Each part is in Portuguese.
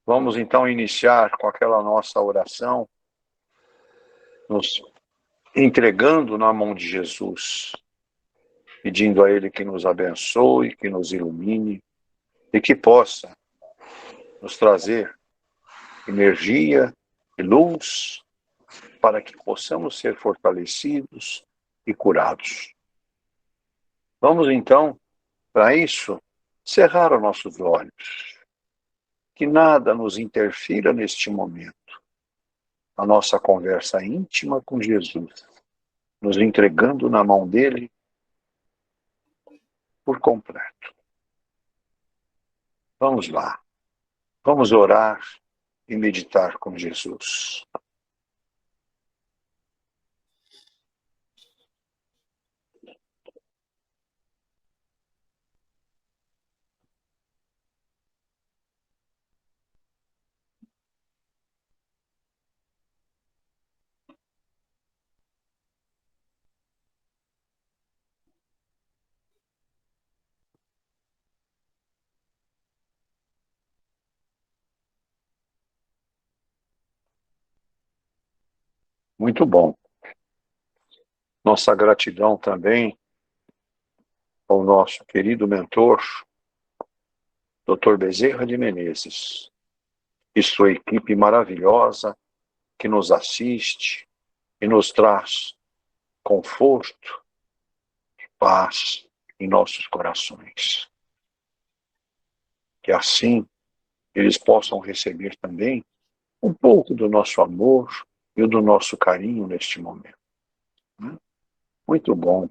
Vamos então iniciar com aquela nossa oração, nos entregando na mão de Jesus, pedindo a Ele que nos abençoe, que nos ilumine e que possa nos trazer energia e luz para que possamos ser fortalecidos e curados. Vamos então, para isso, cerrar os nossos olhos, que nada nos interfira neste momento. A nossa conversa íntima com Jesus, nos entregando na mão dele por completo. Vamos lá. Vamos orar e meditar com Jesus. Muito bom. Nossa gratidão também ao nosso querido mentor, Dr. Bezerra de Menezes, e sua equipe maravilhosa que nos assiste e nos traz conforto e paz em nossos corações. Que assim eles possam receber também um pouco do nosso amor e do nosso carinho neste momento. Muito bom,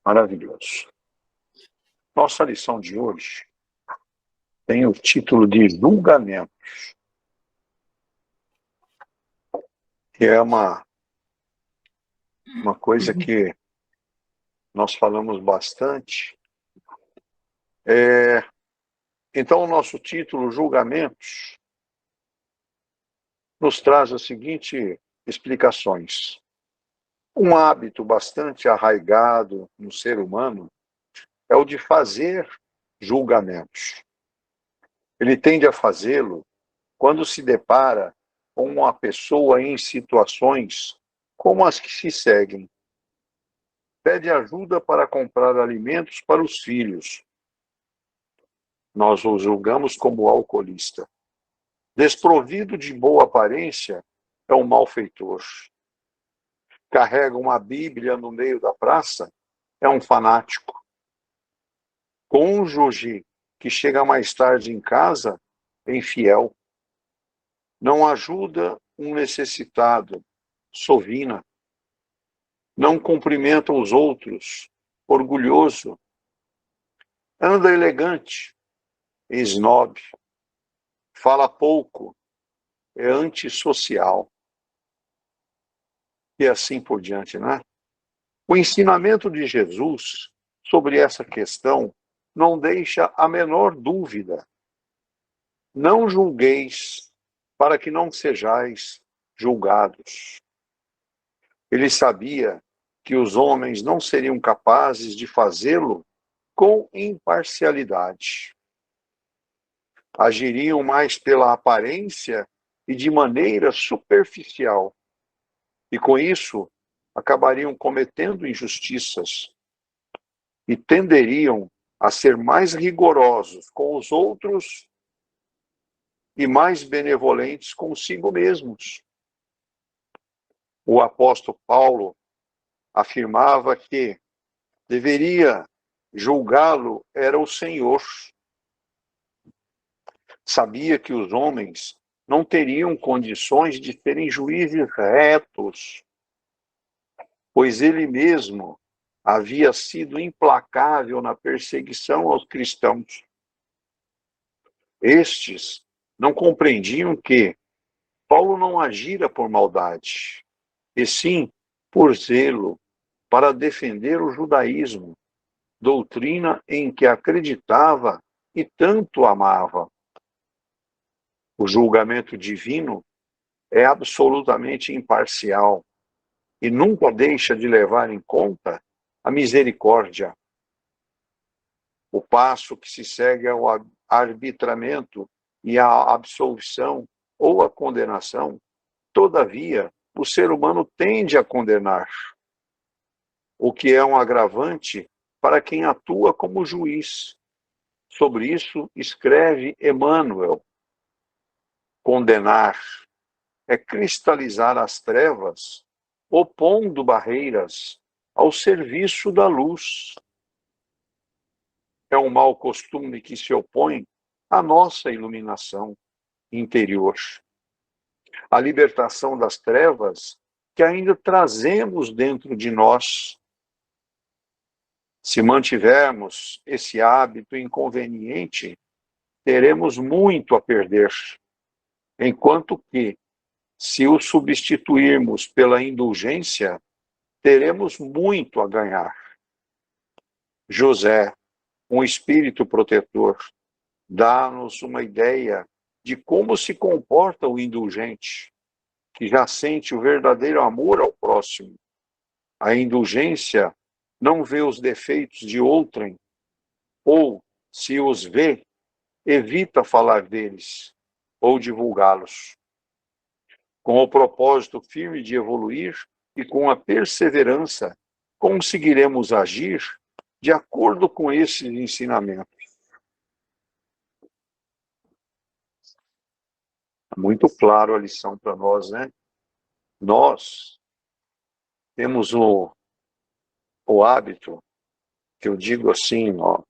maravilhoso. Nossa lição de hoje tem o título de julgamentos, que é uma coisa que nós falamos bastante. Então, o nosso título, Julgamentos, nos traz as seguintes explicações. Um hábito bastante arraigado no ser humano é o de fazer julgamentos. Ele tende a fazê-lo quando se depara com uma pessoa em situações como as que se seguem. Pede ajuda para comprar alimentos para os filhos. Nós o julgamos como alcoolista. Desprovido de boa aparência, é um malfeitor. Carrega uma Bíblia no meio da praça, é um fanático. Cônjuge que chega mais tarde em casa, é infiel. Não ajuda um necessitado, sovina. Não cumprimenta os outros, orgulhoso. Anda elegante, esnobe. Fala pouco, é antissocial. E assim por diante, né? O ensinamento de Jesus sobre essa questão não deixa a menor dúvida. Não julgueis, para que não sejais julgados. Ele sabia que os homens não seriam capazes de fazê-lo com imparcialidade. Agiriam mais pela aparência e de maneira superficial. E com isso, acabariam cometendo injustiças e tenderiam a ser mais rigorosos com os outros e mais benevolentes consigo mesmos. O apóstolo Paulo afirmava que deveria julgá-lo era o Senhor. Sabia que os homens não teriam condições de serem juízes retos, pois ele mesmo havia sido implacável na perseguição aos cristãos. Estes não compreendiam que Paulo não agira por maldade, e sim por zelo para defender o judaísmo, doutrina em que acreditava e tanto amava. O julgamento divino é absolutamente imparcial e nunca deixa de levar em conta a misericórdia. O passo que se segue ao arbitramento e a absolvição ou a condenação, todavia, o ser humano tende a condenar, o que é um agravante para quem atua como juiz. Sobre isso escreve Emmanuel: condenar é cristalizar as trevas, opondo barreiras ao serviço da luz. É um mau costume que se opõe à nossa iluminação interior, à libertação das trevas que ainda trazemos dentro de nós. Se mantivermos esse hábito inconveniente, teremos muito a perder, enquanto que, se o substituirmos pela indulgência, teremos muito a ganhar. José, um espírito protetor, dá-nos uma ideia de como se comporta o indulgente, que já sente o verdadeiro amor ao próximo. A indulgência não vê os defeitos de outrem, ou, se os vê, evita falar deles ou divulgá-los. Com o propósito firme de evoluir e com a perseverança, conseguiremos agir de acordo com esses ensinamentos. Muito claro a lição para nós, né? Nós temos o hábito, que eu digo assim, ó,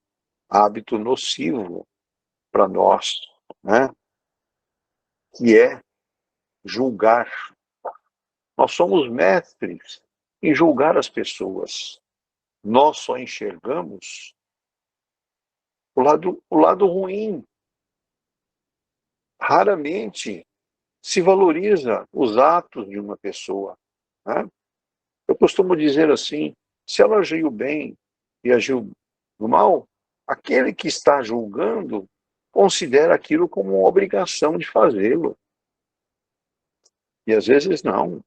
hábito nocivo para nós, né? Que é julgar. Nós somos mestres em julgar as pessoas. Nós só enxergamos o lado ruim. Raramente se valoriza os atos de uma pessoa, né? Eu costumo dizer assim, se ela agiu bem e agiu do mal, aquele que está julgando considera aquilo como uma obrigação de fazê-lo. E às vezes não.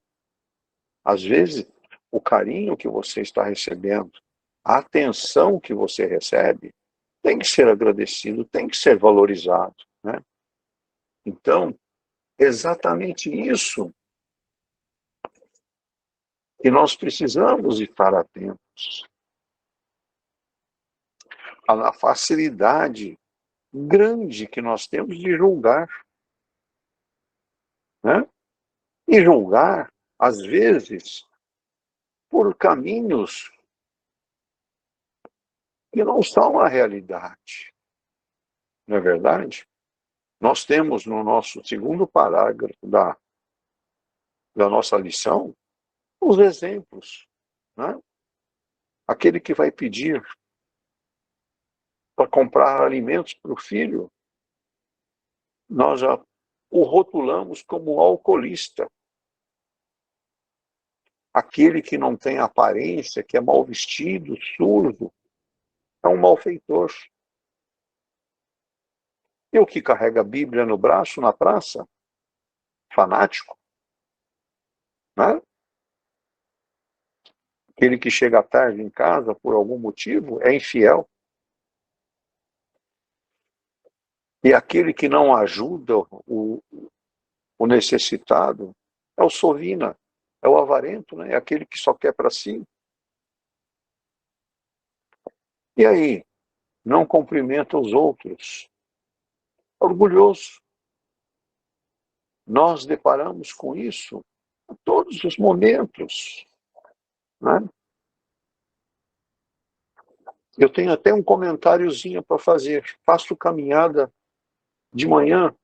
Às vezes, o carinho que você está recebendo, a atenção que você recebe, tem que ser agradecido, tem que ser valorizado, né? Então, exatamente isso que nós precisamos estar atentos. A facilidade grande que nós temos de julgar, né? E julgar, às vezes, por caminhos que não são a realidade, não é verdade? Nós temos no nosso segundo parágrafo da nossa lição os exemplos, né? Aquele que vai pedir para comprar alimentos para o filho, nós já o rotulamos como um alcoolista. Aquele que não tem aparência, que é mal vestido, sujo, é um malfeitor. E o que carrega a Bíblia no braço, na praça? Fanático, né? Aquele que chega tarde em casa por algum motivo é infiel. E aquele que não ajuda o necessitado é o sovina, é o avarento, né? É aquele que só quer para si. E aí, não cumprimenta os outros. Orgulhoso. Nós deparamos com isso a todos os momentos, né? Eu tenho até um comentáriozinho para fazer. Faço caminhada de manhã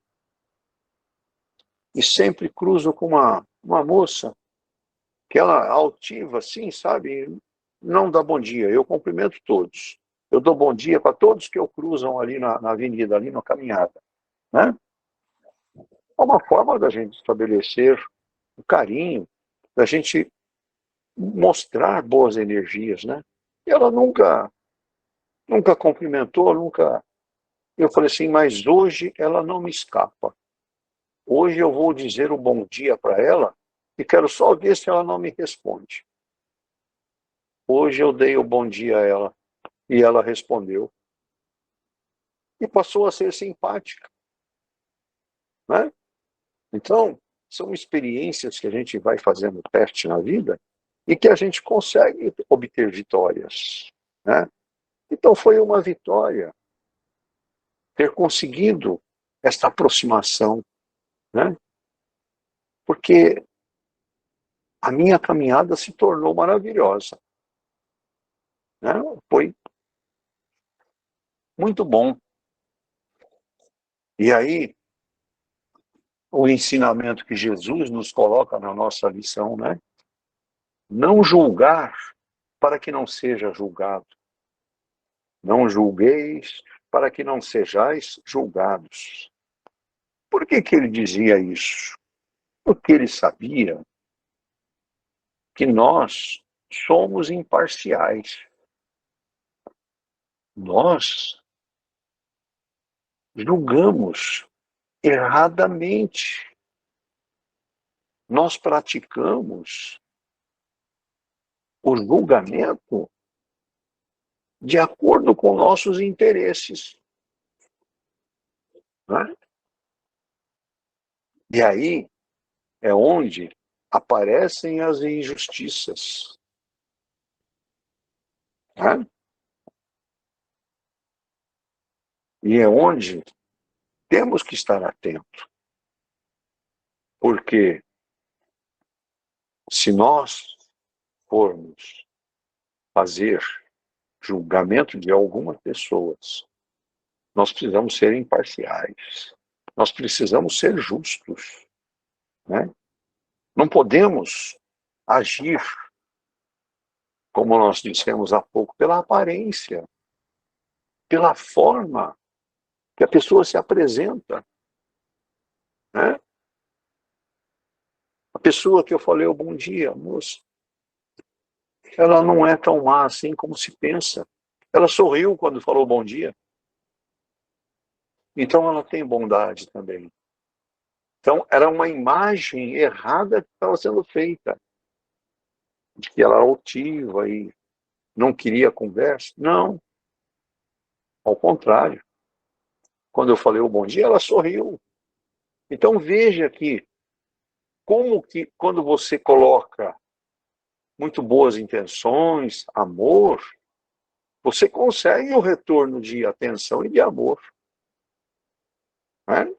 e sempre cruzo com uma moça que ela altiva, assim, sabe? Não dá bom dia. Eu cumprimento todos. Eu dou bom dia para todos que eu cruzam ali na avenida, ali na caminhada, né? É uma forma da gente estabelecer o carinho, da gente mostrar boas energias, né? E ela nunca cumprimentou, nunca. Eu falei assim, mas hoje ela não me escapa. Hoje eu vou dizer um bom dia para ela e quero só ver se ela não me responde. Hoje eu dei o bom dia a ela e ela respondeu. E passou a ser simpática. né? Então, são experiências que a gente vai fazendo teste na vida e que a gente consegue obter vitórias, né? Então, foi uma vitória ter conseguido esta aproximação, né? Porque a minha caminhada se tornou maravilhosa, né? Foi muito bom. E aí, o ensinamento que Jesus nos coloca na nossa lição, né? Não julgar para que não seja julgado. Não julgueis para que não sejais julgados. Por que que ele dizia isso? Porque ele sabia que nós somos imparciais. Nós julgamos erradamente. Nós praticamos o julgamento de acordo com nossos interesses, né? E aí é onde aparecem as injustiças, né? E é onde temos que estar atentos, porque se nós formos fazer julgamento de algumas pessoas, nós precisamos ser imparciais, nós precisamos ser justos, né? Não podemos agir, como nós dissemos há pouco, pela aparência, pela forma que a pessoa se apresenta, né? A pessoa que eu falei o bom dia, moço, ela não é tão má assim como se pensa. Ela sorriu quando falou bom dia. Então ela tem bondade também. Então era uma imagem errada que estava sendo feita, de que ela era altiva e não queria conversa. Não, ao contrário. Quando eu falei o bom dia, ela sorriu. Então veja que como que quando você coloca muito boas intenções, amor, você consegue o retorno de atenção e de amor, né?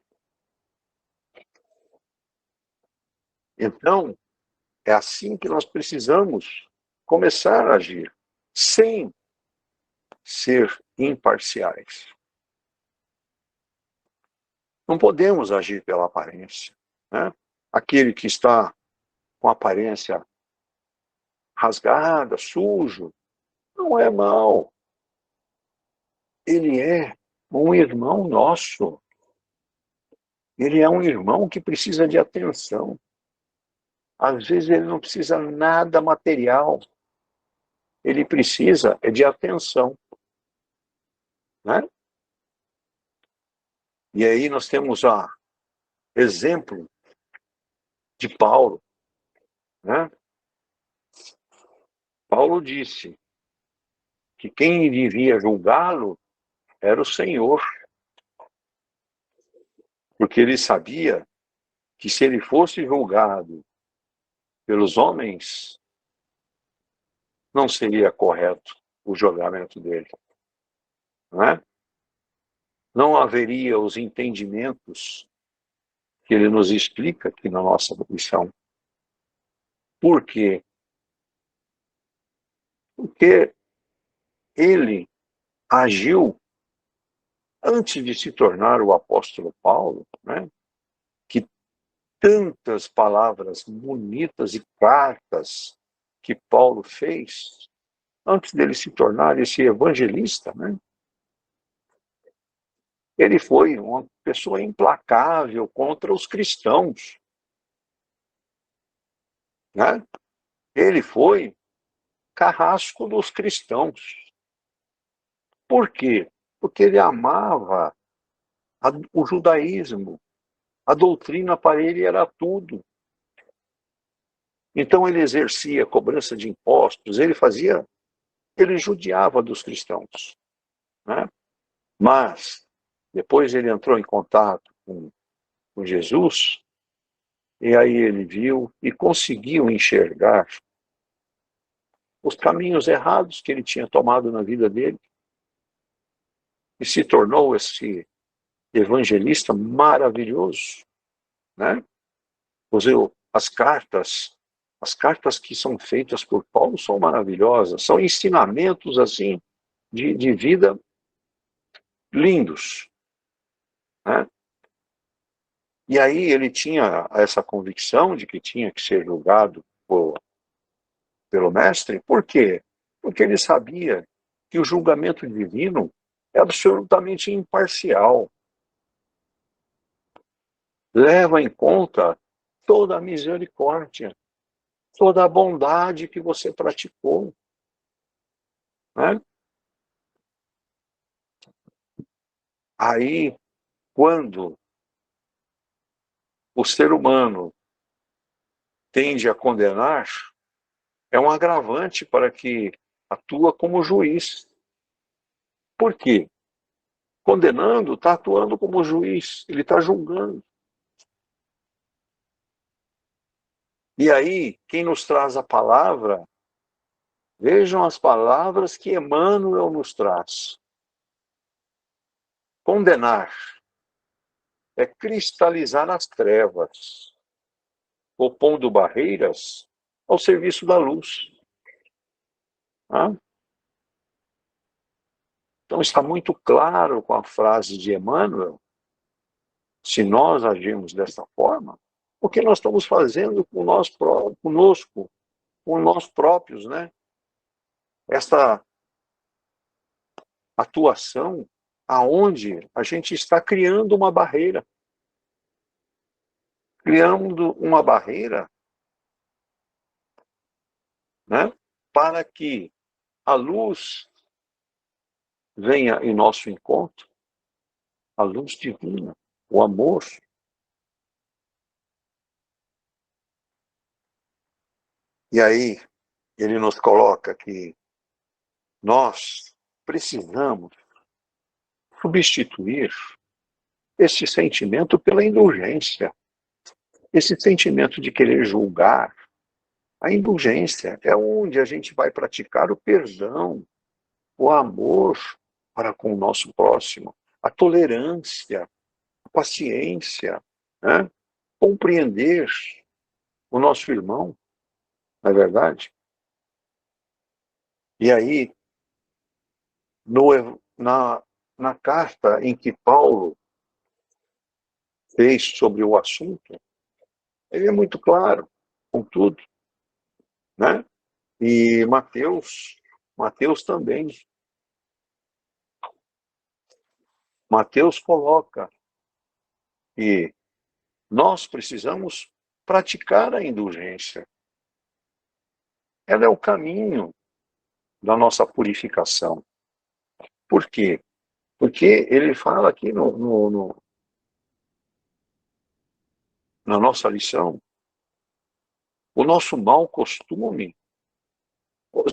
Então, é assim que nós precisamos começar a agir, sem ser imparciais. Não podemos agir pela aparência, né? Aquele que está com aparência rasgada, sujo, não é mau. Ele é um irmão nosso. Ele é um irmão que precisa de atenção. Às vezes ele não precisa nada material. Ele precisa de atenção, né? E aí nós temos o exemplo de Paulo, né? Paulo disse que quem devia julgá-lo era o Senhor, porque ele sabia que se ele fosse julgado pelos homens, não seria correto o julgamento dele, não é? Não haveria os entendimentos que ele nos explica aqui na nossa missão. Por quê? Porque ele agiu antes de se tornar o apóstolo Paulo, né? Que tantas palavras bonitas e cartas que Paulo fez antes dele se tornar esse evangelista, né? Ele foi uma pessoa implacável contra os cristãos, né? Ele foi carrasco dos cristãos. Por quê? Porque ele amava o judaísmo. A doutrina para ele era tudo. Então ele exercia cobrança de impostos, ele judiava dos cristãos, né? Mas depois ele entrou em contato com com Jesus, e aí ele viu e conseguiu enxergar os caminhos errados que ele tinha tomado na vida dele, e se tornou esse evangelista maravilhoso, né? As cartas que são feitas por Paulo são maravilhosas, são ensinamentos assim de vida lindos, né? E aí ele tinha essa convicção de que tinha que ser julgado pelo mestre. Por quê? Porque ele sabia que o julgamento divino é absolutamente imparcial. Leva em conta toda a misericórdia, toda a bondade que você praticou, né? Aí, quando o ser humano tende a condenar, é um agravante para que atua como juiz. Por quê? Condenando, está atuando como juiz, ele está julgando. E aí, quem nos traz a palavra, vejam as palavras que Emmanuel nos traz. Condenar é cristalizar as trevas, opondo barreiras ao serviço da luz. Tá? Então está muito claro com a frase de Emmanuel, se nós agirmos dessa forma, o que nós estamos fazendo com nós conosco, com nós próprios, né? Esta atuação aonde a gente está criando uma barreira, né, para que a luz venha em nosso encontro, a luz divina, o amor. E aí ele nos coloca que nós precisamos substituir esse sentimento pela indulgência, esse sentimento de querer julgar. A indulgência é onde a gente vai praticar o perdão, o amor para com o nosso próximo, a tolerância, a paciência, né? Compreender o nosso irmão, não é verdade? E aí, na carta em que Paulo fez sobre o assunto, ele é muito claro com tudo, né? E Mateus também. Mateus coloca que nós precisamos praticar a indulgência. Ela é o caminho da nossa purificação. Por quê? Porque ele fala aqui na nossa lição, o nosso mau costume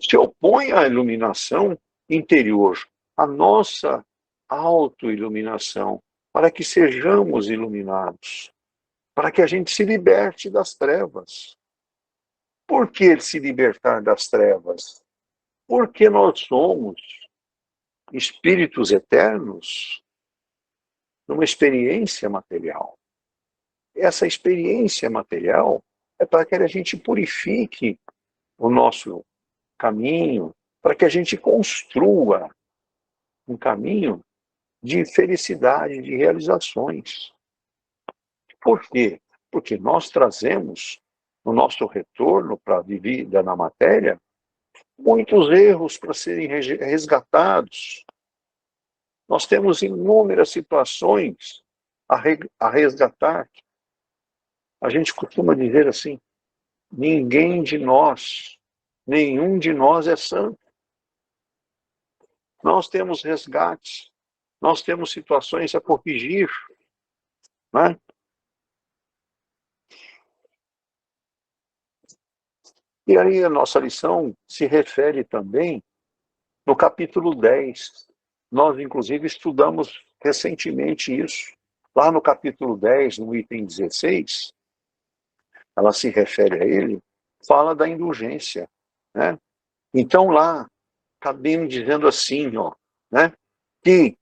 se opõe à iluminação interior, à nossa autoiluminação, para que sejamos iluminados, para que a gente se liberte das trevas. Por que se libertar das trevas? Porque nós somos espíritos eternos numa experiência material. Essa experiência material é para que a gente purifique o nosso caminho, para que a gente construa um caminho de felicidade, de realizações. Por quê? Porque nós trazemos no nosso retorno para a vida na matéria muitos erros para serem resgatados. Nós temos inúmeras situações a resgatar. A gente costuma dizer assim, nenhum de nós é santo. Nós temos resgates, nós temos situações a corrigir, né? E aí a nossa lição se refere também no capítulo 10. Nós, inclusive, estudamos recentemente isso. Lá no capítulo 10, no item 16, ela se refere a ele, fala da indulgência, né? Então lá, está bem dizendo assim, ó, né? Que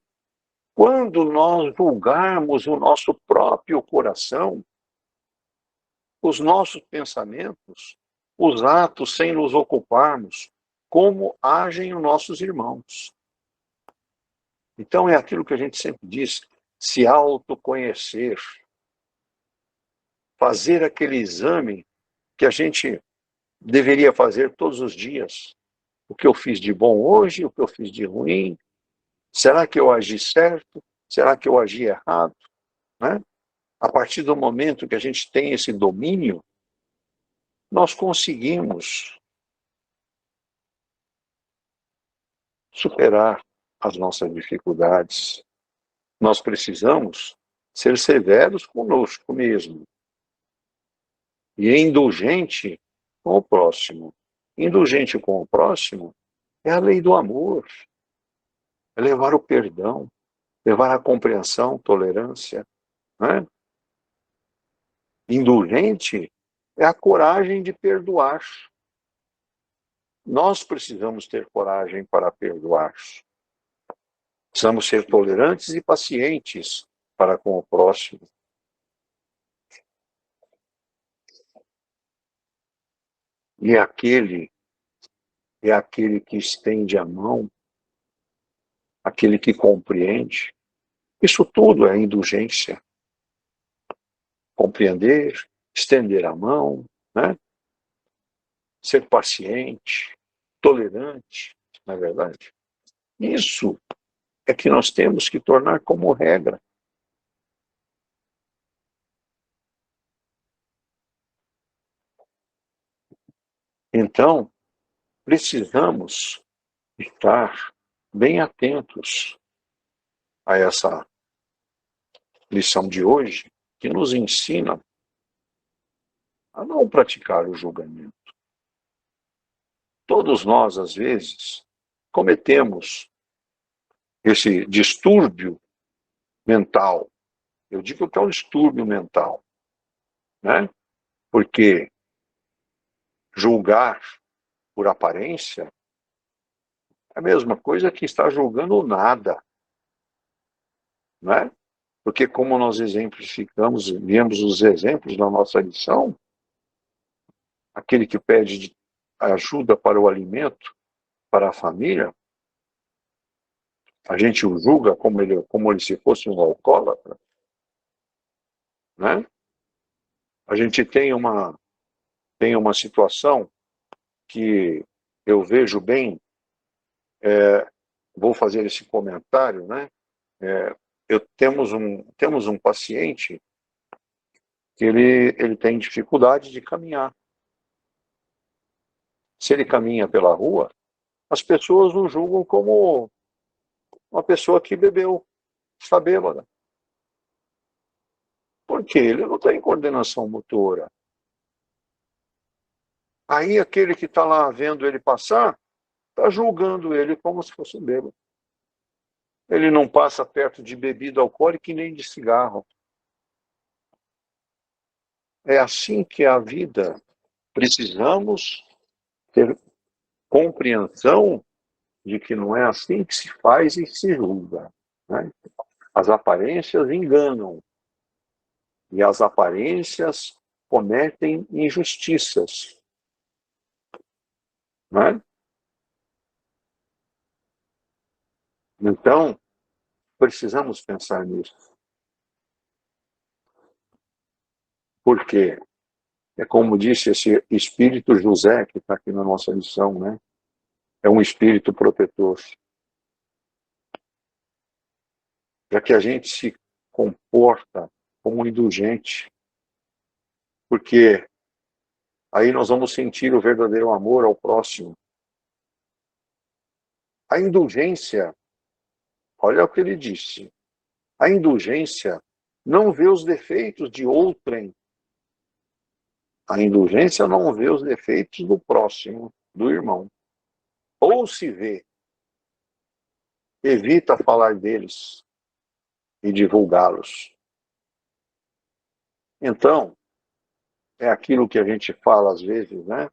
quando nós julgarmos o nosso próprio coração, os nossos pensamentos, os atos sem nos ocuparmos, como agem os nossos irmãos. Então é aquilo que a gente sempre diz, se autoconhecer, fazer aquele exame que a gente deveria fazer todos os dias. O que eu fiz de bom hoje, o que eu fiz de ruim, será que eu agi certo? Será que eu agi errado? Né? A partir do momento que a gente tem esse domínio, nós conseguimos superar as nossas dificuldades. Nós precisamos ser severos conosco mesmo e indulgente com o próximo. Indulgente com o próximo é a lei do amor, é levar o perdão, levar a compreensão, tolerância. Né? Indulgente é a coragem de perdoar. Nós precisamos ter coragem para perdoar. Precisamos ser tolerantes e pacientes para com o próximo. E é aquele que estende a mão, aquele que compreende. Isso tudo é indulgência. Compreender, estender a mão, né? Ser paciente, tolerante, na verdade. Isso é que nós temos que tornar como regra. Então, precisamos estar bem atentos a essa lição de hoje, que nos ensina a não praticar o julgamento. Todos nós, às vezes, cometemos esse distúrbio mental. Eu digo que é um distúrbio mental, né? Porque julgar por aparência é a mesma coisa que estar julgando nada, né? Porque como nós exemplificamos, vemos os exemplos da nossa lição, aquele que pede ajuda para o alimento, para a família, a gente o julga como ele se fosse um alcoólatra, né? A gente tem uma situação que eu vejo bem, vou fazer esse comentário, né? Temos um paciente que ele tem dificuldade de caminhar. Se ele caminha pela rua, as pessoas o julgam como uma pessoa que bebeu, está bêbada. Por quê? Ele não tem coordenação motora. Aí aquele que está lá vendo ele passar, está julgando ele como se fosse um bêbado. Ele não passa perto de bebida alcoólica e nem de cigarro. É assim que é a vida. Precisamos ter compreensão de que não é assim que se faz e se julga. Né? As aparências enganam. E as aparências cometem injustiças. Né? Então, precisamos pensar nisso. Porque é como disse esse espírito José, que está aqui na nossa lição, né? É um espírito protetor. Para que a gente se comporta como indulgente. Porque aí nós vamos sentir o verdadeiro amor ao próximo. A indulgência, olha o que ele disse, a indulgência não vê os defeitos de outrem. A indulgência não vê os defeitos do próximo, do irmão. Ou se vê, evita falar deles e divulgá-los. Então, é aquilo que a gente fala às vezes, né?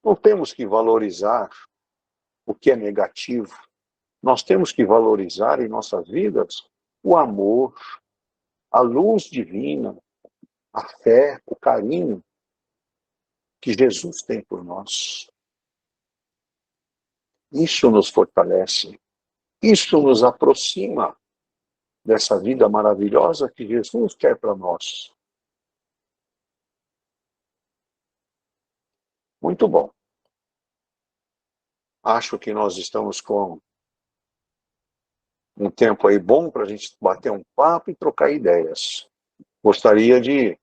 Não temos que valorizar o que é negativo. Nós temos que valorizar em nossas vidas o amor, a luz divina, a fé, o carinho que Jesus tem por nós. Isso nos fortalece, isso nos aproxima dessa vida maravilhosa que Jesus quer para nós. Muito bom. Acho que nós estamos com um tempo aí bom para a gente bater um papo e trocar ideias. Gostaria de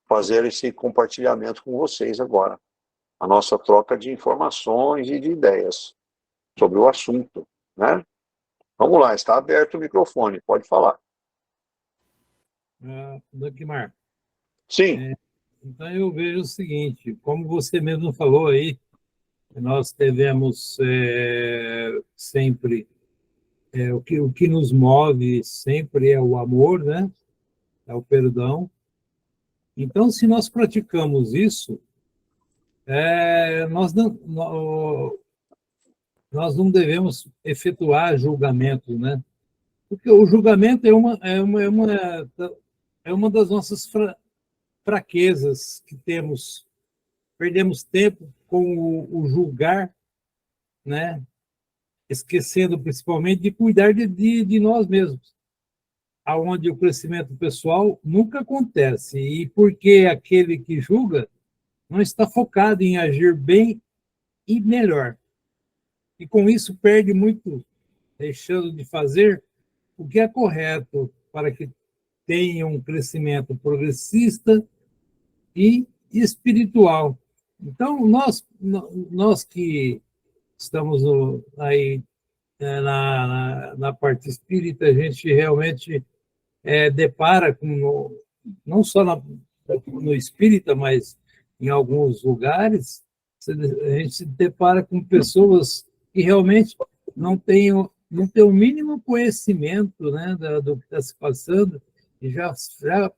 fazer esse compartilhamento com vocês agora. A nossa troca de informações e de ideias sobre o assunto, né? Vamos lá, está aberto o microfone, pode falar. Dagmar, Sim. Então eu vejo o seguinte, como você mesmo falou aí, nós devemos sempre, o que nos move sempre é o amor, né? É o perdão. Então, se nós praticamos isso, nós não devemos efetuar julgamentos, né? Porque o julgamento é uma das nossas fraquezas que temos. Perdemos tempo com o julgar, né? Esquecendo principalmente de cuidar de nós mesmos, aonde o crescimento pessoal nunca acontece, e porque aquele que julga não está focado em agir bem e melhor. E com isso perde muito, deixando de fazer o que é correto para que tenha um crescimento progressista e espiritual. Então, nós que estamos aí na parte espírita, a gente realmente depara com, não só no espírita, mas em alguns lugares, a gente se depara com pessoas que realmente não têm o mínimo conhecimento, né, do que está se passando e já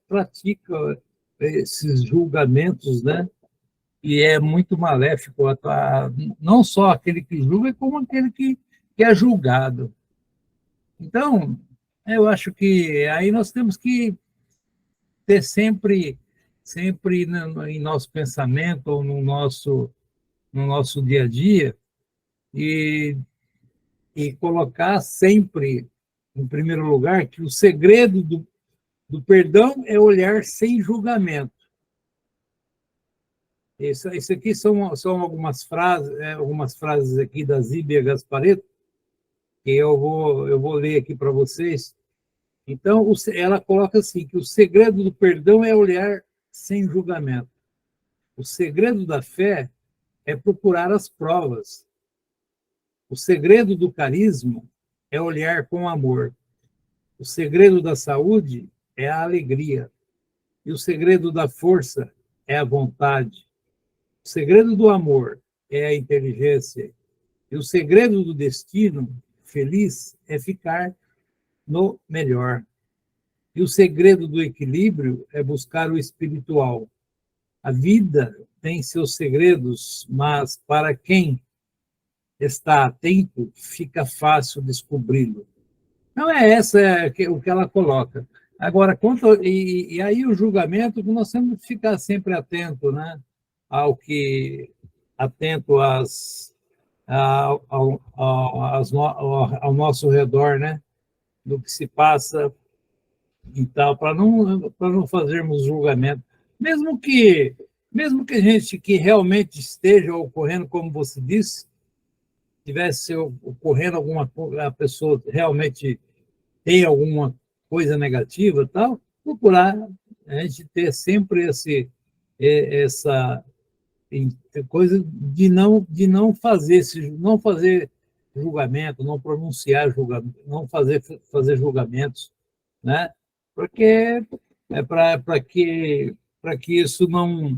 pratica esses julgamentos, né, e é muito maléfico, não só aquele que julga, como aquele que é julgado. Então, eu acho que aí nós temos que ter sempre em nosso pensamento ou no nosso dia a dia e, e colocar sempre, em primeiro lugar, que o segredo do perdão é olhar sem julgamento. Isso aqui são algumas frases aqui da Zíbia Gasparetto, que eu vou ler aqui para vocês. Então, ela coloca assim, que o segredo do perdão é olhar sem julgamento. O segredo da fé é procurar as provas. O segredo do carisma é olhar com amor. O segredo da saúde é a alegria. E o segredo da força é a vontade. O segredo do amor é a inteligência. E o segredo do destino feliz é ficar no melhor. E o segredo do equilíbrio é buscar o espiritual. A vida tem seus segredos, mas para quem está atento, fica fácil descobri-lo. Então, o que ela coloca. Agora, e aí o julgamento, nós temos que ficar sempre atento, né? Atento ao nosso redor, né? Do que se passa e tal, para não fazermos julgamento. Mesmo que a gente que realmente esteja ocorrendo, como você disse, tivesse ocorrendo alguma coisa, a pessoa realmente tem alguma coisa negativa, tal, procurar a gente ter sempre essa coisa de não fazer não fazer julgamento, não pronunciar julgamento, não fazer julgamentos, né? Porque é para que isso não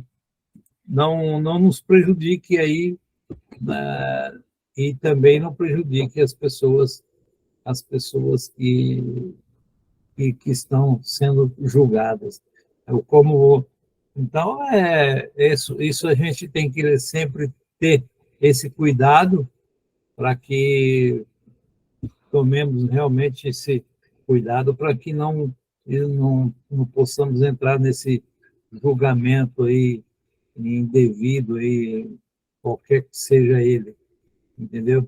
nos prejudique aí, né? E também não prejudique as pessoas que estão sendo julgadas. Como, então, isso a gente tem que sempre ter esse cuidado para que tomemos realmente esse cuidado para que não possamos entrar nesse julgamento aí indevido aí, qualquer que seja ele, entendeu?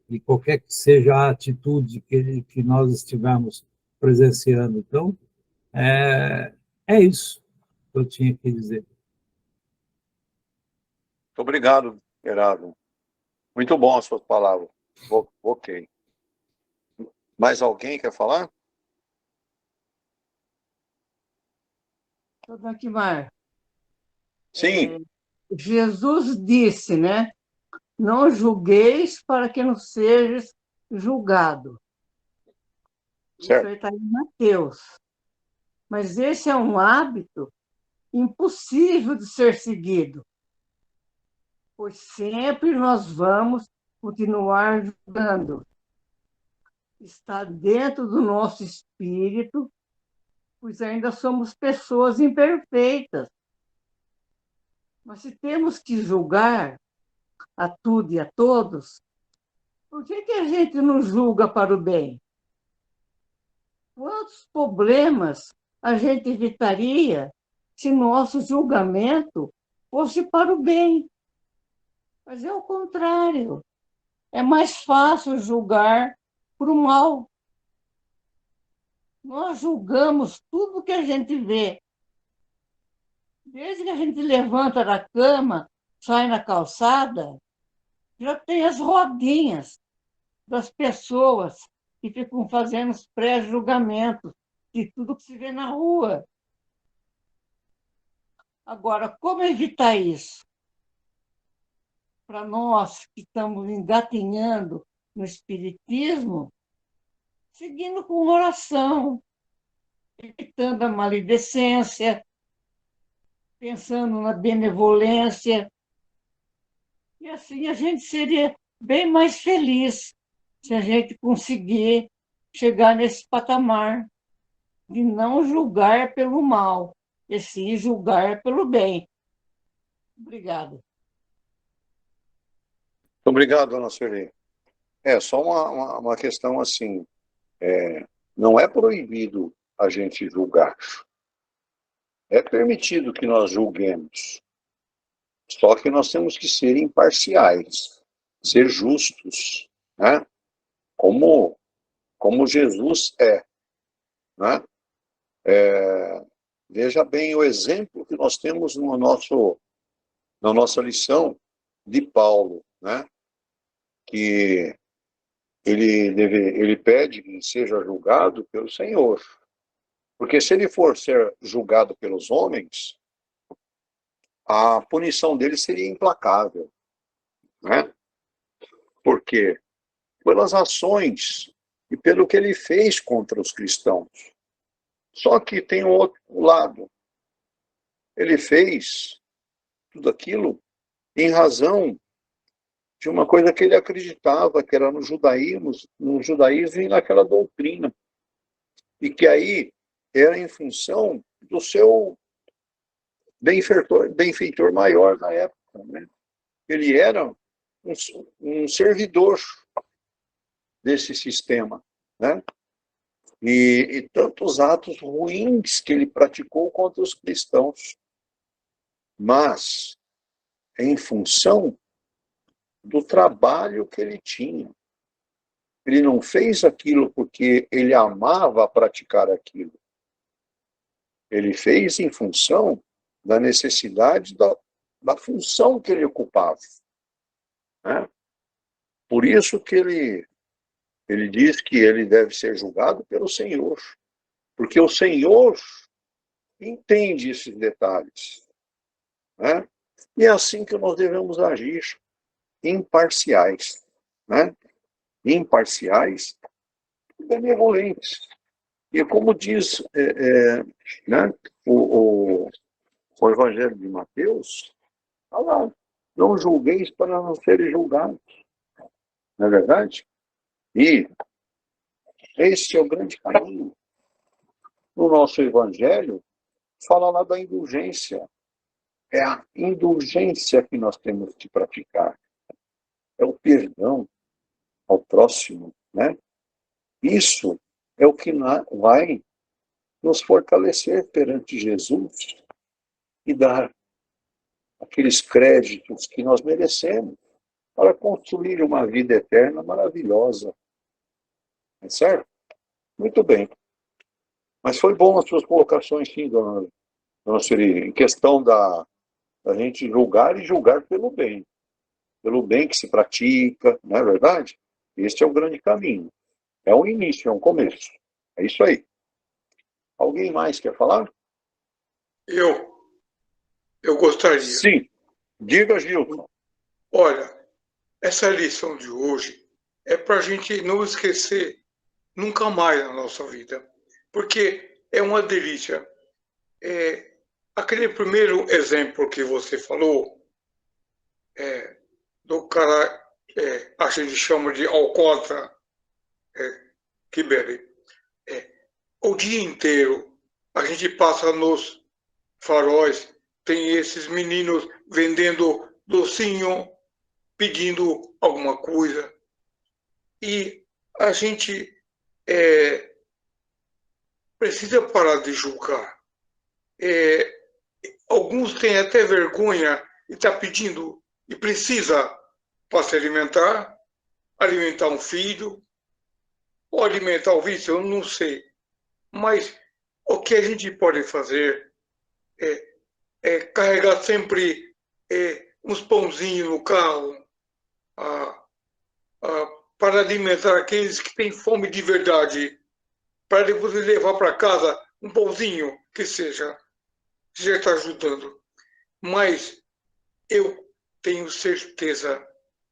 E qualquer que seja a atitude que nós estivermos presenciando. Então, é isso que eu tinha que dizer. Muito obrigado, Gerardo. Muito bom as suas palavras. Ok. Mais alguém quer falar? Dona Quimar, Sim, Jesus disse, né? Não julgueis para que não sejas julgado. Isso certo. aí está em Mateus. Mas esse é um hábito impossível de ser seguido, pois sempre nós vamos continuar julgando. Está dentro do nosso espírito, pois ainda somos pessoas imperfeitas. Mas se temos que julgar a tudo e a todos, por que a gente não julga para o bem? Quantos problemas a gente evitaria se nosso julgamento fosse para o bem? Mas é o contrário. É mais fácil julgar por o mal. Nós julgamos tudo que a gente vê. Desde que a gente levanta da cama, sai na calçada, já tem as rodinhas das pessoas que ficam fazendo os pré-julgamentos de tudo que se vê na rua. Agora, como evitar isso? Para nós que estamos engatinhando no Espiritismo, seguindo com oração, evitando a maledicência, pensando na benevolência, e assim a gente seria bem mais feliz se a gente conseguir chegar nesse patamar de não julgar pelo mal, e sim julgar pelo bem. Obrigada. Muito obrigado, dona Sueli. Só uma questão assim. Não é proibido a gente julgar. É permitido que nós julguemos. Só que nós temos que ser imparciais, ser justos, né? Como Jesus é, né? Veja bem o exemplo que nós temos na nossa lição de Paulo, né? Que ele pede que seja julgado pelo Senhor. Porque se ele for ser julgado pelos homens, a punição dele seria implacável, né? Por quê? Pelas ações e pelo que ele fez contra os cristãos. Só que tem um outro lado. Ele fez tudo aquilo em razão de uma coisa que ele acreditava, que era no judaísmo e naquela doutrina. E que aí era em função do seu benfeitor maior na época, né? Ele era um servidor desse sistema, né? E tantos atos ruins que ele praticou contra os cristãos, mas em função do trabalho que ele tinha. Ele não fez aquilo porque ele amava praticar aquilo. Ele fez em função da necessidade da função que ele ocupava, né? Por isso que ele diz que ele deve ser julgado pelo Senhor, porque o Senhor entende esses detalhes, né? E é assim que nós devemos agir, imparciais, né? Imparciais e benevolentes. E como diz né, o, o Evangelho de Mateus, fala lá, não julgueis para não serem julgados, não é verdade? E este é o grande caminho. No nosso Evangelho, fala lá da indulgência. É a indulgência que nós temos que praticar. É o perdão ao próximo, né? Isso é o que vai nos fortalecer perante Jesus e dar aqueles créditos que nós merecemos para construir uma vida eterna maravilhosa. É certo? Muito bem. Mas foi bom as suas colocações, sim, dona Siri, em questão da gente julgar e julgar pelo bem que se pratica, não é verdade? Este é o grande caminho. É um início, é um começo. É isso aí. Alguém mais quer falar? Eu gostaria. Sim. Diga, Gilson. Olha, essa lição de hoje é para a gente não esquecer nunca mais na nossa vida, porque é uma delícia. Aquele primeiro exemplo que você falou, do cara, a gente chama de alcoólatra, que bebe. O dia inteiro a gente passa nos faróis, tem esses meninos vendendo docinho, pedindo alguma coisa. E a gente precisa parar de julgar. Alguns têm até vergonha e estão pedindo, e precisa para se alimentar um filho, ou alimentar o vício, eu não sei. Mas o que a gente pode fazer é carregar sempre uns pãozinhos no carro, para alimentar aqueles que têm fome de verdade, para depois levar para casa um pãozinho, que seja, já está ajudando. Mas eu tenho certeza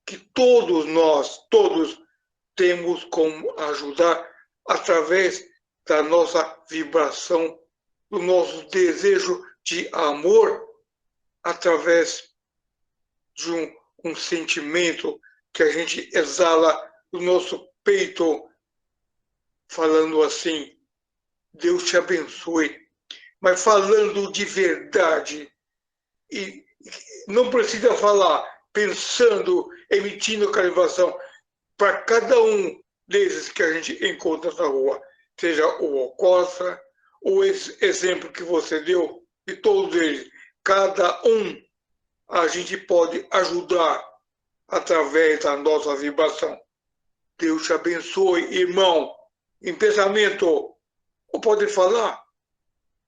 que todos nós, todos, temos como ajudar através da nossa vibração, do nosso desejo de amor, através de um sentimento que a gente exala do nosso peito, falando assim, Deus te abençoe, mas falando de verdade. E não precisa falar pensando, emitindo aquela vibração para cada um desses que a gente encontra na rua, seja o alcoólatra, ou esse exemplo que você deu, de todos eles. Cada um a gente pode ajudar através da nossa vibração. Deus te abençoe, irmão. Em pensamento, ou pode falar,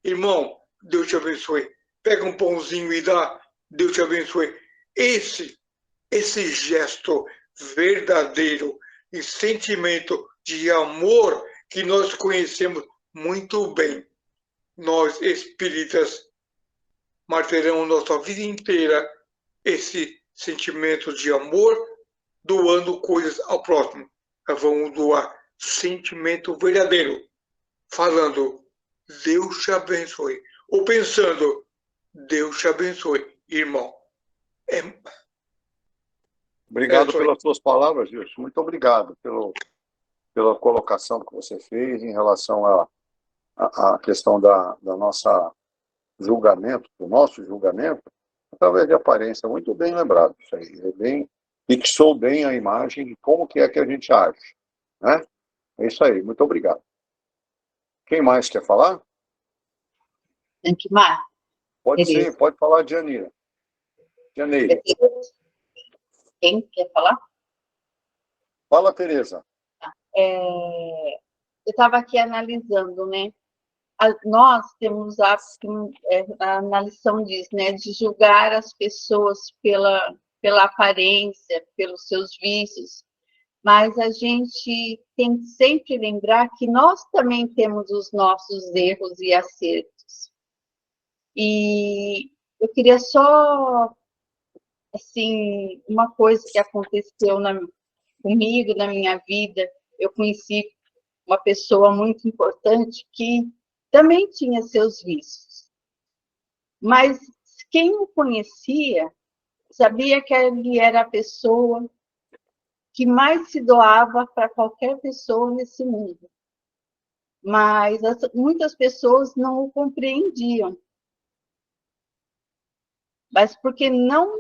irmão, Deus te abençoe. Pega um pãozinho e dá, Deus te abençoe. Esse gesto verdadeiro e sentimento de amor que nós conhecemos muito bem, nós espíritas martelamos nossa vida inteira esse sentimento de amor, doando coisas ao próximo. Nós vamos doar sentimento verdadeiro, falando, Deus te abençoe, ou pensando, Deus te abençoe, irmão. Obrigado pelas suas palavras, Gilson. Muito obrigado pela colocação que você fez em relação à questão da nossa julgamento, do nosso julgamento, através de aparência. Muito bem lembrado isso aí. Fixou bem a imagem de como que é que a gente age, né? É isso aí. Muito obrigado. Quem mais quer falar? Anquimar? Pode ser, pode falar, Dianeira. Quem quer falar? Fala, Tereza. Eu estava aqui analisando, né? Nós temos na lição diz, né, de julgar as pessoas pela aparência, pelos seus vícios, mas a gente tem que sempre lembrar que nós também temos os nossos erros e acertos. E eu queria só, assim, uma coisa que aconteceu comigo, na minha vida, eu conheci uma pessoa muito importante que também tinha seus vícios. Mas quem o conhecia sabia que ele era a pessoa que mais se doava para qualquer pessoa nesse mundo. Mas muitas pessoas não o compreendiam. mas porque não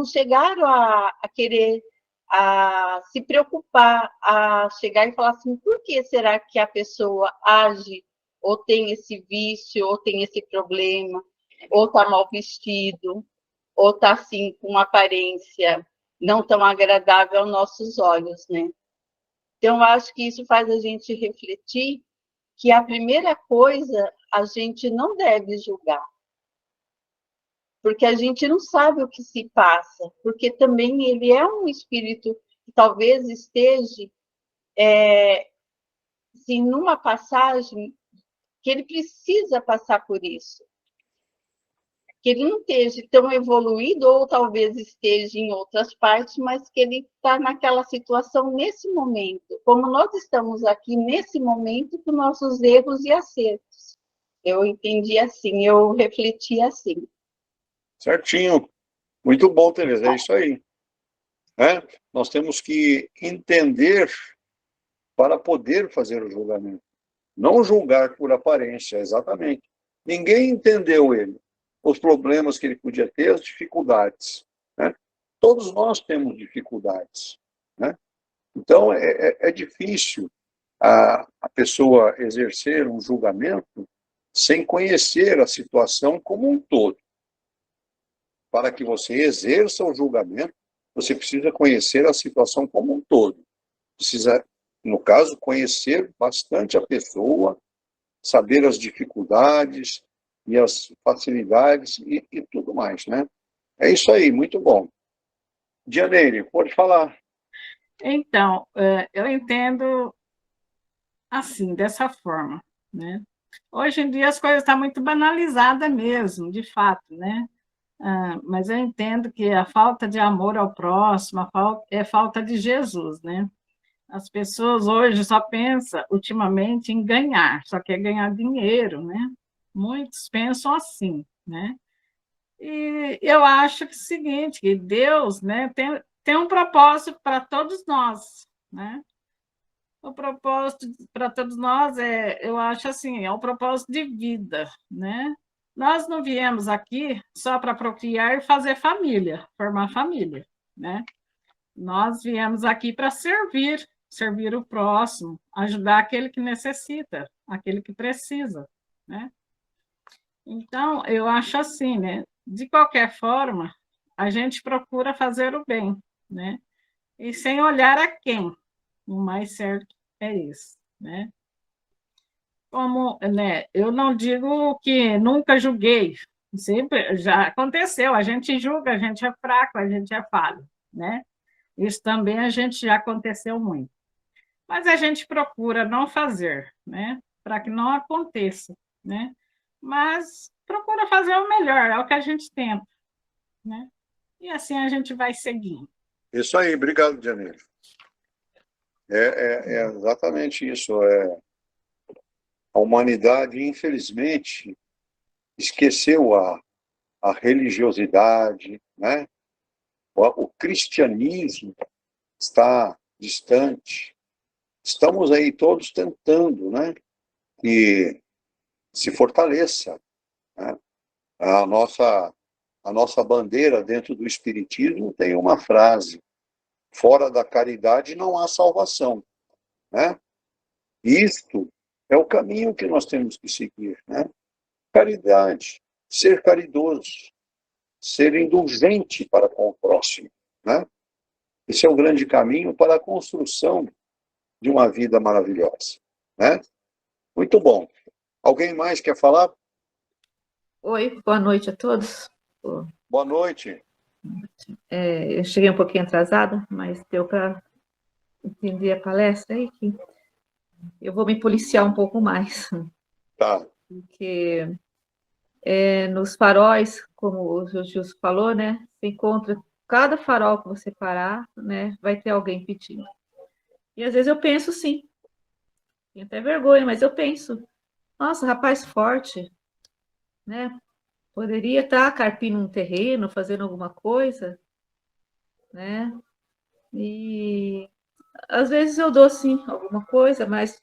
chegaram a querer a se preocupar, a chegar e falar assim, por que será que a pessoa age, ou tem esse vício, ou tem esse problema, ou está mal vestido, ou está assim, com uma aparência não tão agradável aos nossos olhos, né? Então, eu acho que isso faz a gente refletir que a primeira coisa a gente não deve julgar, porque a gente não sabe o que se passa, porque também ele é um espírito que talvez esteja assim, numa passagem que ele precisa passar por isso, que ele não esteja tão evoluído, ou talvez esteja em outras partes, mas que ele está naquela situação nesse momento, como nós estamos aqui nesse momento com nossos erros e acertos. Eu entendi assim, eu refleti assim. Certinho. Muito bom, Tereza, é isso aí. Nós temos que entender para poder fazer o julgamento. Não julgar por aparência, exatamente. Ninguém entendeu ele, os problemas que ele podia ter, as dificuldades. Né? Todos nós temos dificuldades. Né? Então, é difícil a pessoa exercer um julgamento sem conhecer a situação como um todo. Para que você exerça o julgamento, você precisa conhecer a situação como um todo. Precisa, no caso, conhecer bastante a pessoa, saber as dificuldades e as facilidades e tudo mais, né? É isso aí, muito bom. Dianeire, pode falar. Então, eu entendo assim, dessa forma, né? Hoje em dia as coisas estão muito banalizadas mesmo, de fato, né? Mas eu entendo que a falta de amor ao próximo é falta de Jesus, né? As pessoas hoje só pensam, ultimamente, em ganhar, só quer ganhar dinheiro, né? Muitos pensam assim, né? E eu acho que é o seguinte, que Deus, né, tem um propósito para todos nós, né? O propósito para todos nós eu acho assim, é um propósito de vida, né? Nós não viemos aqui só para procriar e fazer família, formar família, né? Nós viemos aqui para servir o próximo, ajudar aquele que necessita, aquele que precisa, né? Então, eu acho assim, né? De qualquer forma, a gente procura fazer o bem, né? E sem olhar a quem. O mais certo é isso, né? Como, né? Eu não digo que nunca julguei, sempre já aconteceu. A gente julga, a gente é fraco, a gente é falho, né? Isso também a gente já aconteceu muito. Mas a gente procura não fazer, né? Para que não aconteça, né? Mas procura fazer o melhor, é o que a gente tenta, né? E assim a gente vai seguindo. Isso aí, obrigado, Dianeire. É exatamente isso. A humanidade, infelizmente, esqueceu a religiosidade, né? O cristianismo está distante. Estamos aí todos tentando, né, que se fortaleça, né? A nossa bandeira dentro do Espiritismo tem uma frase: fora da caridade não há salvação, né? Isto é o caminho que nós temos que seguir, né? Caridade, ser caridoso, ser indulgente para com o próximo, né? Esse é o grande caminho para a construção de uma vida maravilhosa, né? Muito bom. Alguém mais quer falar? Oi, boa noite a todos. Boa noite. Eu cheguei um pouquinho atrasada, mas deu para entender a palestra aí que eu vou me policiar um pouco mais. Tá. Porque nos faróis, como o Gilson falou, né? Você encontra cada farol que você parar, né? Vai ter alguém pedindo. E às vezes eu penso sim, tenho até vergonha, mas eu penso, nossa, rapaz forte, né? Poderia estar carpindo um terreno, fazendo alguma coisa, né? E às vezes eu dou sim alguma coisa, mas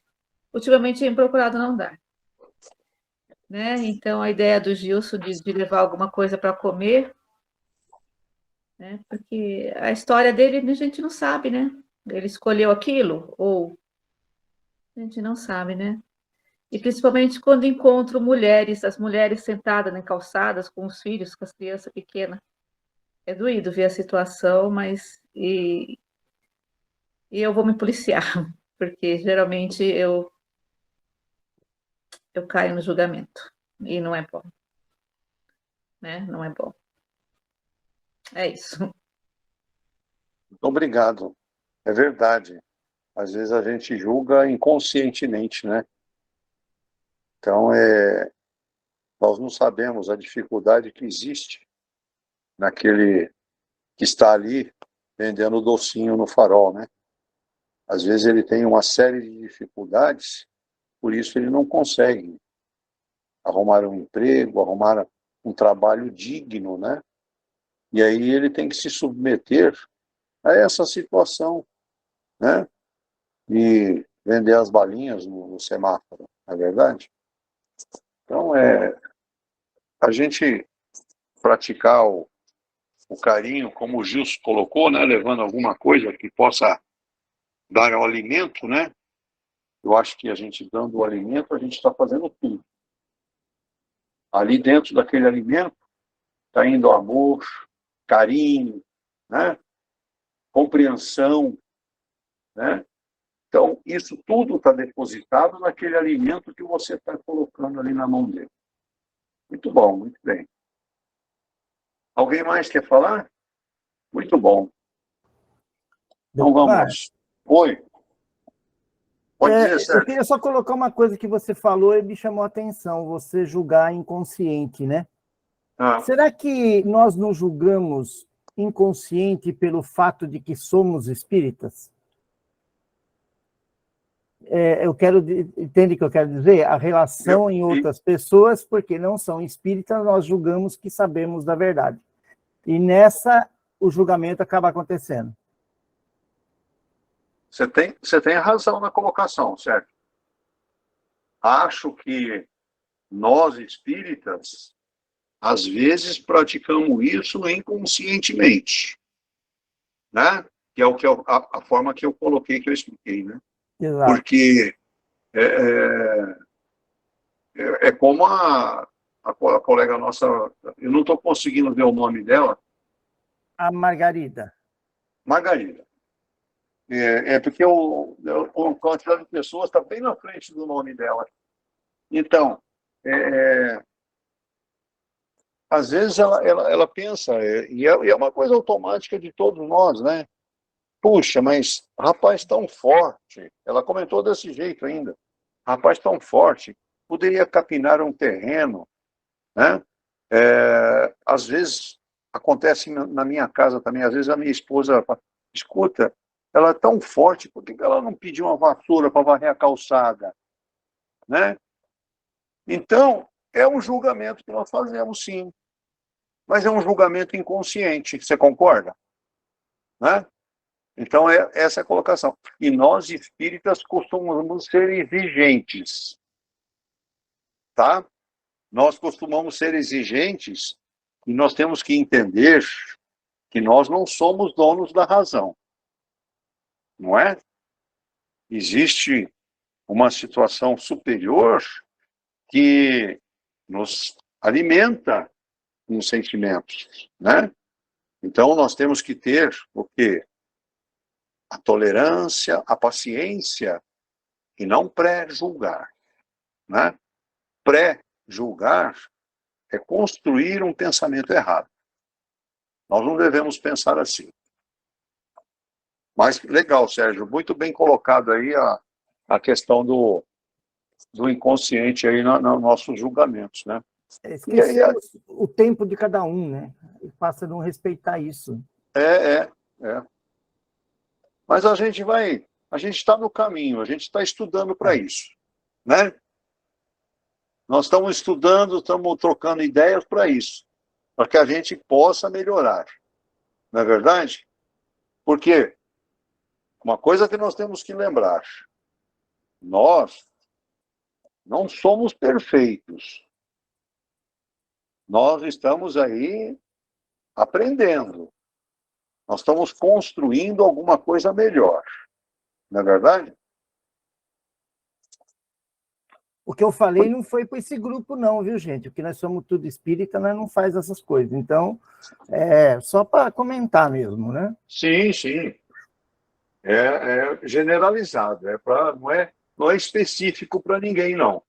ultimamente tenho procurado não dar. né? Então, a ideia do Gilson de levar alguma coisa para comer, né? Porque a história dele a gente não sabe, né? Ele escolheu aquilo ou a gente não sabe, né? E principalmente quando encontro mulheres, as mulheres sentadas em calçadas com os filhos, com as crianças pequenas. É doído ver a situação, mas e eu vou me policiar, porque geralmente eu caio no julgamento e não é bom, né? Não é bom. É isso. Muito obrigado. É verdade. Às vezes a gente julga inconscientemente, né? Então, nós não sabemos a dificuldade que existe naquele que está ali vendendo docinho no farol, né? Às vezes ele tem uma série de dificuldades, por isso ele não consegue arrumar um emprego, arrumar um trabalho digno, né? E aí ele tem que se submeter a essa situação, né? E vender as balinhas no semáforo, não é verdade? Então, a gente praticar o carinho, como o Gilson colocou, né? Levando alguma coisa que possa dar ao alimento, né? Eu acho que a gente dando o alimento, a gente está fazendo tudo. Ali dentro daquele alimento está indo amor, carinho, né? Compreensão, né? Então, isso tudo está depositado naquele alimento que você está colocando ali na mão dele. Muito bom, muito bem. Alguém mais quer falar? Muito bom. Então vamos. Oi. Pode dizer, Eu Sérgio. queria só colocar uma coisa que você falou e me chamou a atenção, você julgar inconsciente, né? Será que nós não julgamos inconsciente pelo fato de que somos espíritas? Entende o que eu quero dizer? A relação em outras pessoas, porque não são espíritas, nós julgamos que sabemos da verdade. E nessa, o julgamento acaba acontecendo. Você tem razão na colocação, certo? Acho que nós, espíritas, às vezes praticamos isso inconscientemente, né? Que é a forma que eu coloquei, que eu expliquei, né? Exato. Porque é como a colega nossa, eu não estou conseguindo ver o nome dela. A Margarida. Margarida. Porque a quantidade de pessoas está bem na frente do nome dela. Então, às vezes ela pensa, e é uma coisa automática de todos nós, né? Puxa, mas rapaz tão forte, ela comentou desse jeito ainda, rapaz tão forte, poderia capinar um terreno, né? Às vezes, acontece na minha casa também, às vezes a minha esposa fala, escuta, ela é tão forte, por que ela não pediu uma vassoura para varrer a calçada? Né? Então, é um julgamento que nós fazemos, sim. Mas é um julgamento inconsciente, você concorda? Né? Então, essa é a colocação. E nós, espíritas, costumamos ser exigentes. Tá? Nós costumamos ser exigentes e nós temos que entender que nós não somos donos da razão. Não é? Existe uma situação superior que nos alimenta com sentimentos, né? Então, nós temos que ter o quê? A tolerância, a paciência e não pré-julgar, né? Pré-julgar é construir um pensamento errado. Nós não devemos pensar assim. Mas legal, Sérgio, muito bem colocado aí a questão do inconsciente aí nos nossos julgamentos, né? Esquecemos o tempo de cada um, né? E passa a não respeitar isso. Mas a gente está no caminho, a gente está estudando para isso, né? Nós estamos estudando, estamos trocando ideias para isso, para que a gente possa melhorar, não é verdade? Porque uma coisa que nós temos que lembrar, nós não somos perfeitos, Nós estamos aí aprendendo. Nós estamos construindo alguma coisa melhor. Não é verdade? O que eu falei não foi para esse grupo, não, viu, gente? Porque nós somos tudo espírita, nós não faz essas coisas. Então, só para comentar mesmo, né? Sim, sim. É generalizado. Não é específico para ninguém, não.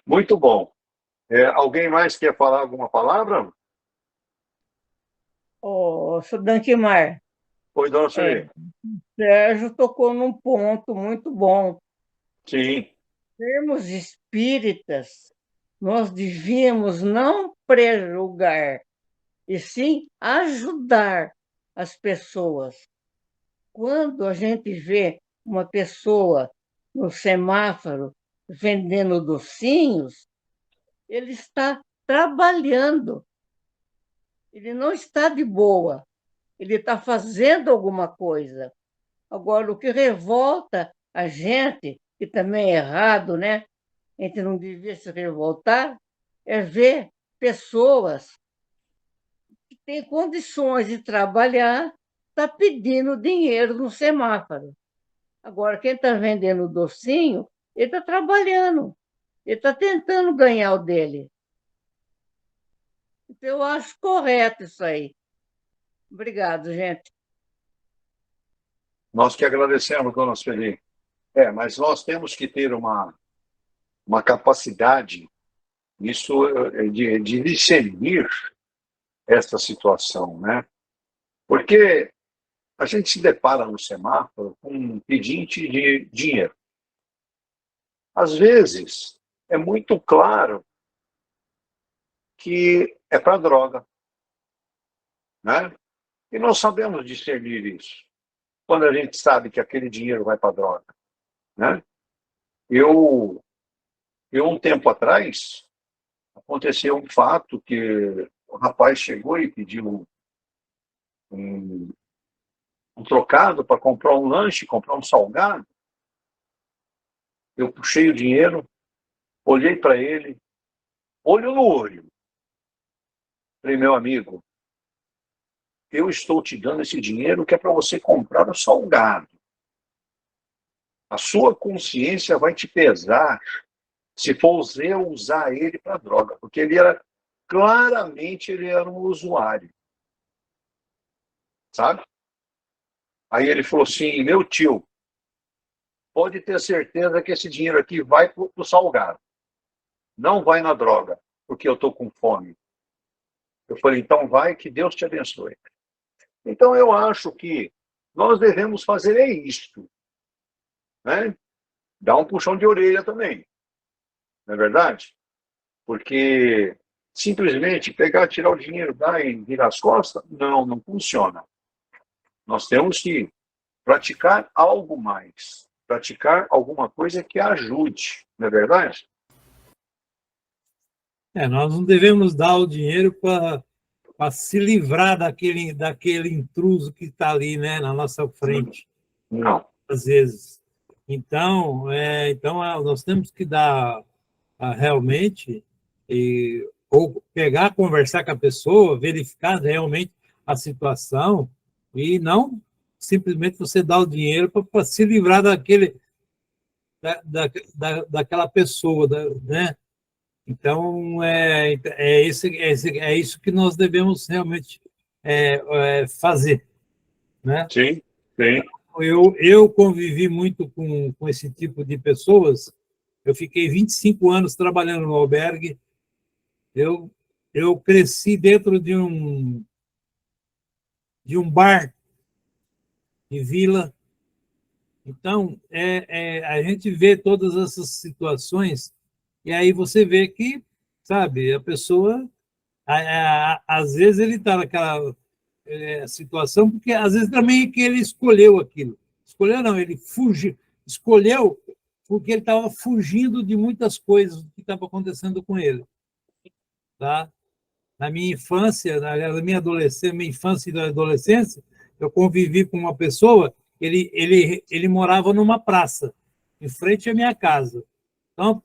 Muito bom. Alguém mais quer falar alguma palavra? Sr. Danquimar, Oi, dona Sueli. Sérgio tocou num ponto muito bom. Sim. Sermos espíritas, nós devíamos não prejulgar, e sim ajudar as pessoas. Quando a gente vê uma pessoa no semáforo vendendo docinhos, ele está trabalhando, ele não está de boa, ele está fazendo alguma coisa. Agora, o que revolta a gente, que também é errado, né? A gente não devia se revoltar, é ver pessoas que têm condições de trabalhar, tá pedindo dinheiro no semáforo. Agora, quem está vendendo docinho, ele está trabalhando, ele está tentando ganhar o dele. Então, eu acho correto isso aí. Obrigado, gente. Nós que agradecemos, dona Sueli. Mas nós temos que ter uma capacidade de discernir essa situação, né? Porque a gente se depara no semáforo com um pedinte de dinheiro. Às vezes, é muito claro que é para droga, né? E nós sabemos discernir isso, quando a gente sabe que aquele dinheiro vai para droga, né? Eu, um tempo atrás, aconteceu um fato que o rapaz chegou e pediu um trocado para comprar um lanche, comprar um salgado. Eu puxei o dinheiro, olhei para ele, olho no olho. Falei, meu amigo, eu estou te dando esse dinheiro que é para você comprar o salgado. A sua consciência vai te pesar se for eu usar ele para droga, porque claramente ele era um usuário. Sabe? Aí ele falou assim, meu tio, pode ter certeza que esse dinheiro aqui vai para o salgado. Não vai na droga, porque eu estou com fome. Eu falei, então vai, que Deus te abençoe. Então eu acho que nós devemos fazer isto, né? Dar um puxão de orelha também. Não é verdade? Porque simplesmente pegar, tirar o dinheiro, dar e virar as costas, não funciona. Nós temos que praticar algo mais. Praticar alguma coisa que ajude, não é verdade? Nós não devemos dar o dinheiro para se livrar daquele intruso que está ali, né, na nossa frente. Não. Às vezes. Então, nós temos que dar realmente, ou pegar, conversar com a pessoa, verificar realmente a situação, e não simplesmente você dar o dinheiro para se livrar daquela pessoa, né? Então, é isso que nós devemos realmente fazer, né? Sim, sim. Eu convivi muito com esse tipo de pessoas. Eu fiquei 25 anos trabalhando no albergue. Eu cresci dentro de um bar de vila. Então, a gente vê todas essas situações e aí você vê que, sabe, a pessoa, às vezes ele está naquela situação, porque às vezes também é que ele escolheu aquilo. Escolheu não, ele escolheu porque ele estava fugindo de muitas coisas que estavam acontecendo com ele. Tá? Na minha infância, na minha adolescência, minha infância e adolescência, eu convivi com uma pessoa, ele morava numa praça, em frente à minha casa. Então,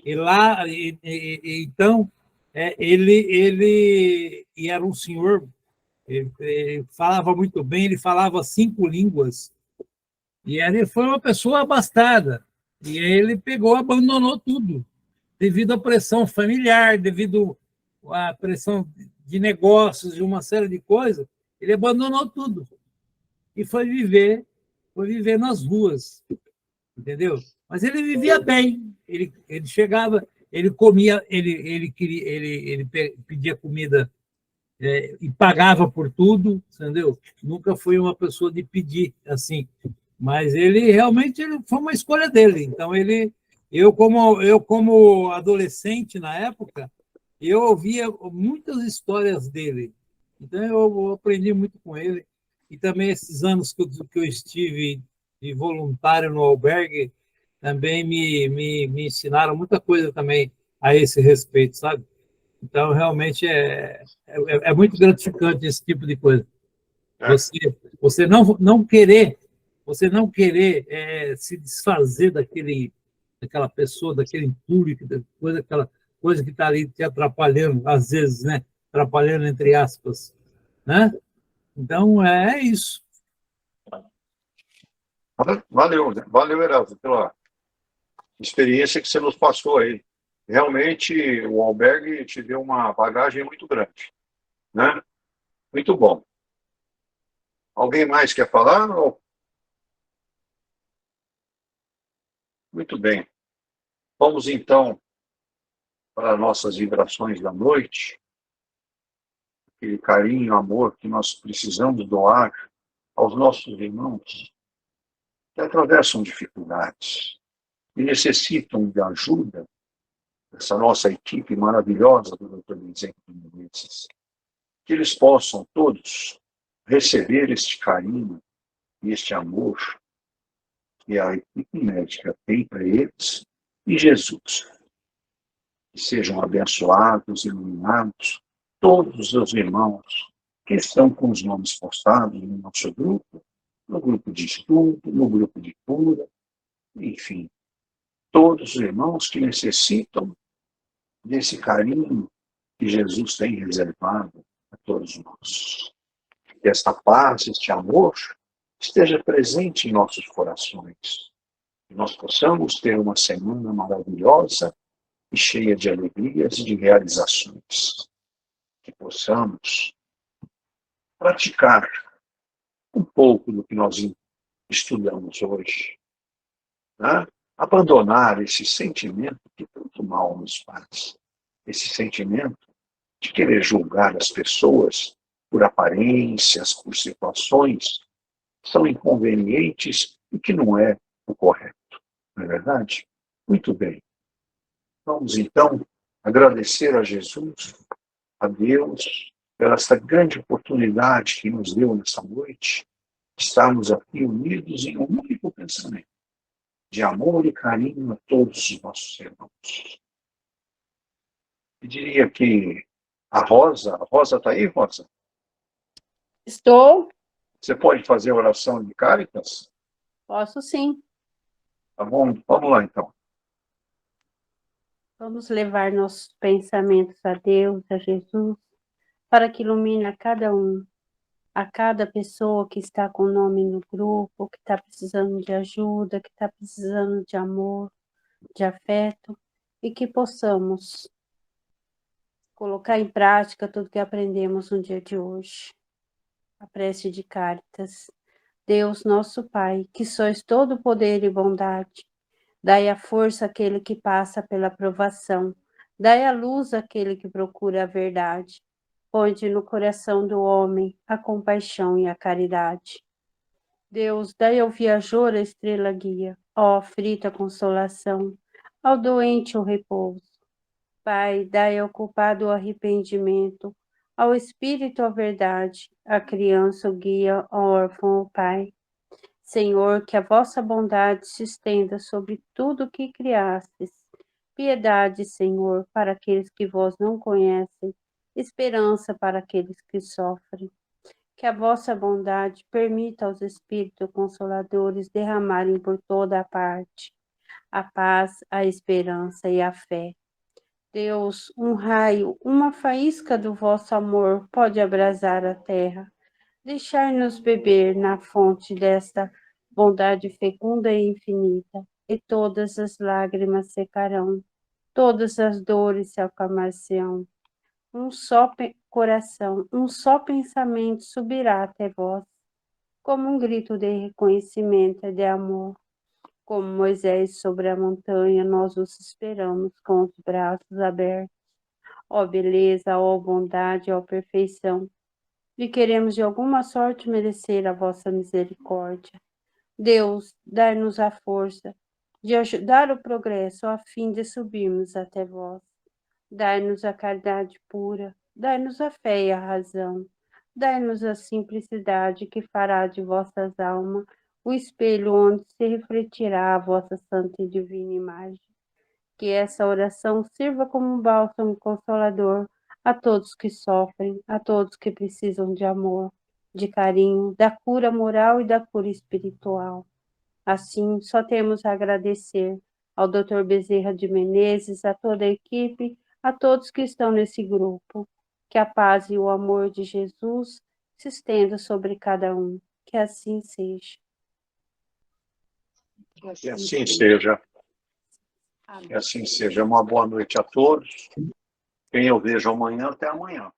E lá, então, ele era um senhor, ele falava muito bem, ele falava 5 línguas, e ele foi uma pessoa abastada. E ele pegou, abandonou tudo, devido à pressão familiar, devido à pressão de negócios, de uma série de coisas, ele abandonou tudo e foi viver nas ruas, entendeu? Mas ele vivia bem, ele chegava, ele comia, ele pedia comida e pagava por tudo, entendeu? Nunca foi uma pessoa de pedir assim, mas ele realmente foi uma escolha dele. Então eu como adolescente na época, eu ouvia muitas histórias dele. Então eu aprendi muito com ele e também esses anos que eu estive de voluntário no albergue também me ensinaram muita coisa também a esse respeito, sabe? Então, realmente, é muito gratificante esse tipo de coisa. Você você não querer se desfazer daquela pessoa, daquele entulho, aquela coisa que está ali te atrapalhando, às vezes, né? Atrapalhando entre aspas, né? Então, é isso. Valeu, Heraldo, pela experiência que você nos passou aí. Realmente, o albergue te deu uma bagagem muito grande, né? Muito bom. Alguém mais quer falar? Muito bem. Vamos, então, para nossas vibrações da noite. Aquele carinho, amor que nós precisamos doar aos nossos irmãos que atravessam dificuldades e necessitam de ajuda dessa nossa equipe maravilhosa do Dr. Vicente Menezes. Que eles possam todos receber este carinho e este amor que a equipe médica tem para eles e Jesus. Que sejam abençoados, iluminados, todos os irmãos que estão com os nomes postados no nosso grupo, no grupo de estudo, no grupo de cura, enfim, todos os irmãos que necessitam desse carinho que Jesus tem reservado a todos nós. Que esta paz, este amor, esteja presente em nossos corações. Que nós possamos ter uma semana maravilhosa e cheia de alegrias e de realizações. Que possamos praticar um pouco do que nós estudamos hoje. Né? Abandonar esse sentimento que tanto mal nos faz. Esse sentimento de querer julgar as pessoas por aparências, por situações que são inconvenientes e que não é o correto. Não é verdade? Muito bem. Vamos, então, agradecer a Jesus, a Deus, pela esta grande oportunidade que nos deu nessa noite, de estarmos aqui unidos em um único pensamento, de amor e carinho a todos os nossos irmãos. Eu diria que a Rosa está aí, Rosa? Estou. Você pode fazer a oração de Cáritas? Posso sim. Tá bom? Vamos lá, então. Vamos levar nossos pensamentos a Deus, a Jesus, para que ilumine a cada um, a cada pessoa que está com o nome no grupo, que está precisando de ajuda, que está precisando de amor, de afeto, e que possamos colocar em prática tudo que aprendemos no dia de hoje. A prece de Cáritas. Deus, nosso Pai, que sois todo poder e bondade, dai a força àquele que passa pela provação, dai a luz àquele que procura a verdade. Ponde no coração do homem a compaixão e a caridade. Deus, dai ao viajor a estrela guia, ao aflito a consolação, ao doente o repouso. Pai, dai ao culpado o arrependimento, ao espírito a verdade, à criança o guia, ao órfão o Pai. Senhor, que a vossa bondade se estenda sobre tudo o que criastes. Piedade, Senhor, para aqueles que vós não conhecem, esperança para aqueles que sofrem. Que a vossa bondade permita aos Espíritos Consoladores derramarem por toda a parte a paz, a esperança e a fé. Deus, um raio, uma faísca do vosso amor pode abrasar a terra. Deixai-nos beber na fonte desta bondade fecunda e infinita, e todas as lágrimas secarão, todas as dores se acalmar-se-ão. Um só coração, um só pensamento subirá até vós, como um grito de reconhecimento e de amor. Como Moisés sobre a montanha, nós os esperamos com os braços abertos. Ó beleza, ó bondade, ó perfeição, e queremos de alguma sorte merecer a vossa misericórdia. Deus, dai-nos a força de ajudar o progresso a fim de subirmos até vós. Dai-nos a caridade pura, dai-nos a fé e a razão, dai-nos a simplicidade que fará de vossas almas o espelho onde se refletirá a vossa santa e divina imagem. Que essa oração sirva como um bálsamo consolador a todos que sofrem, a todos que precisam de amor, de carinho, da cura moral e da cura espiritual. Assim, só temos a agradecer ao Dr. Bezerra de Menezes, a toda a equipe, a todos que estão nesse grupo. Que a paz e o amor de Jesus se estendam sobre cada um. Que assim seja. Que assim seja. Que assim seja. Uma boa noite a todos. Quem eu vejo amanhã, até amanhã.